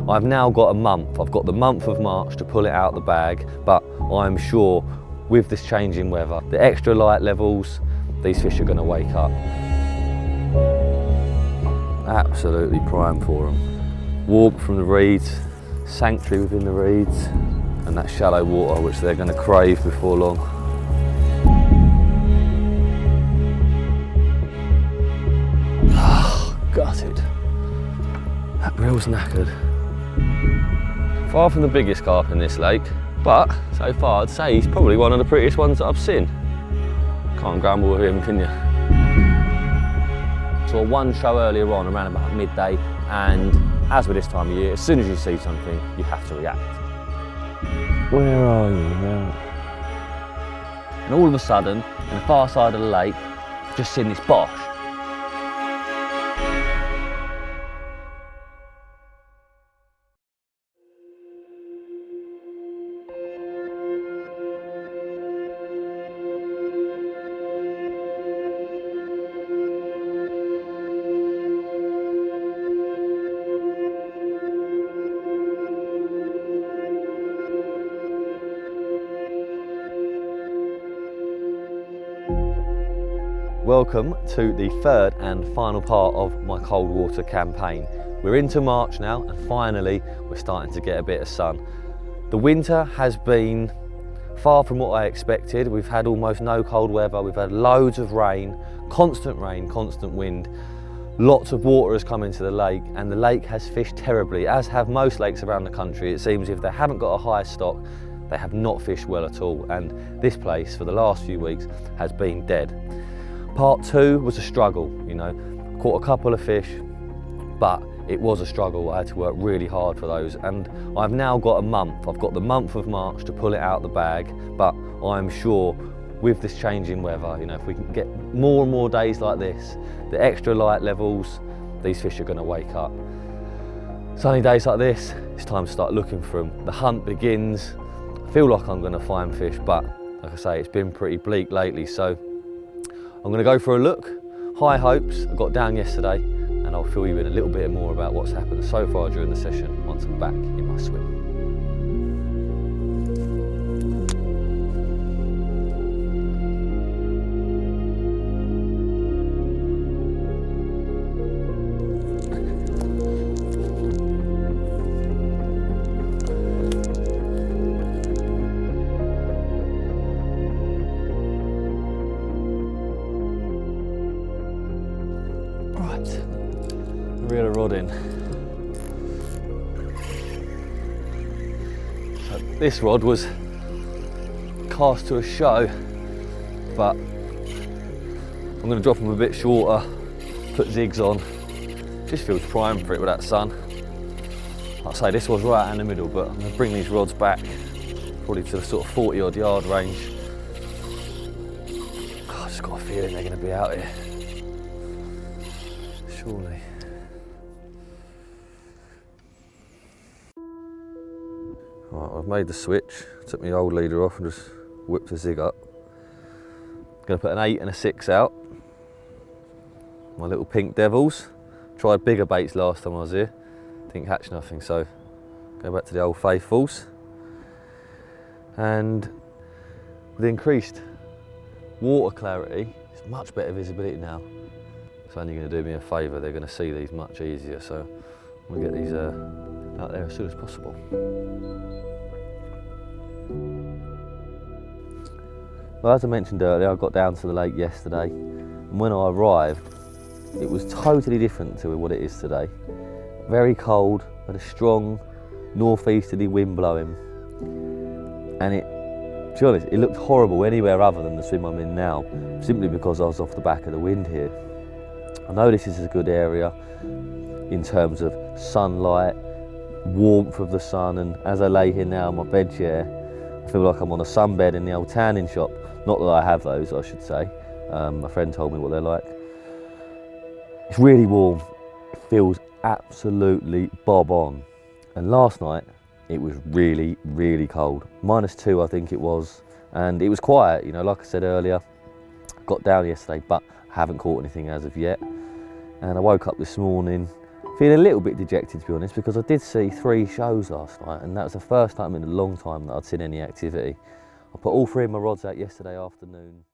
I've now got a month. I've got the month of March to pull it out the bag, but I'm sure with this changing weather, the extra light levels, these fish are going to wake up. Absolutely prime for them. Warmth from the reeds, sanctuary within the reeds, and that shallow water which they're going to crave before long. Gutted. That reel's knackered. Far from the biggest carp in this lake, but so far I'd say he's probably one of the prettiest ones that I've seen. Can't grumble with him, can you? Saw one show earlier on around about midday, and as with this time of year, as soon as you see something, you have to react. Where are you now? And all of a sudden, on the far side of the lake, just seen this bosh. Welcome to the third and final part of my cold water campaign. We're into March now, and finally we're starting to get a bit of sun. The winter has been far from what I expected. We've had almost no cold weather, we've had loads of rain, constant wind. Lots of water has come into the lake, and the lake has fished terribly, as have most lakes around the country. It seems if they haven't got a high stock, they have not fished well at all, and this place for the last few weeks has been dead. Part 2 was a struggle, you know, caught a couple of fish, but it was a struggle. I had to work really hard for those, and I've now got a month. I've got the month of March to pull it out the bag, but I'm sure with this changing weather, you know, if we can get more and more days like this, the extra light levels, these fish are going to wake up. Sunny days like this, it's time to start looking for them. The hunt begins. I feel like I'm going to find fish, but like I say, it's been pretty bleak lately, so I'm going to go for a look. High hopes. I got down yesterday, and I'll fill you in a little bit more about what's happened so far during the session once I'm back in my swim. Reel a rod in. So this rod was cast to a show, but I'm going to drop them a bit shorter, put zigs on. Just feels prime for it with that sun. Like I say, this was right in the middle, but I'm going to bring these rods back probably to the sort of 40 odd yard range. God, I just got a feeling they're going to be out here. Surely. Right, I've made the switch, took my old leader off and just whipped the zig up. Going to put an 8 and a 6 out. My little pink devils. Tried bigger baits last time I was here, didn't catch nothing, so go back to the old faithfuls. And with increased water clarity, it's much better visibility now. It's only going to do me a favour, they're going to see these much easier, so I'm going to get these out there as soon as possible. Well, as I mentioned earlier, I got down to the lake yesterday, and when I arrived, it was totally different to what it is today. Very cold, had a strong northeasterly wind blowing, and to be honest, it looked horrible anywhere other than the swim I'm in now, simply because I was off the back of the wind here. I know this is a good area in terms of sunlight, warmth of the sun, and as I lay here now in my bed chair, I feel like I'm on a sunbed in the old tanning shop. Not that I have those, I should say. My friend told me what they're like. It's really warm. It feels absolutely bob on. And last night, it was really, really cold. -2, I think it was. And it was quiet, you know, like I said earlier. Got down yesterday, but haven't caught anything as of yet. And I woke up this morning Feeling a little bit dejected, to be honest, because I did see 3 shows last night, and that was the first time in a long time that I'd seen any activity. I put all 3 of my rods out yesterday afternoon.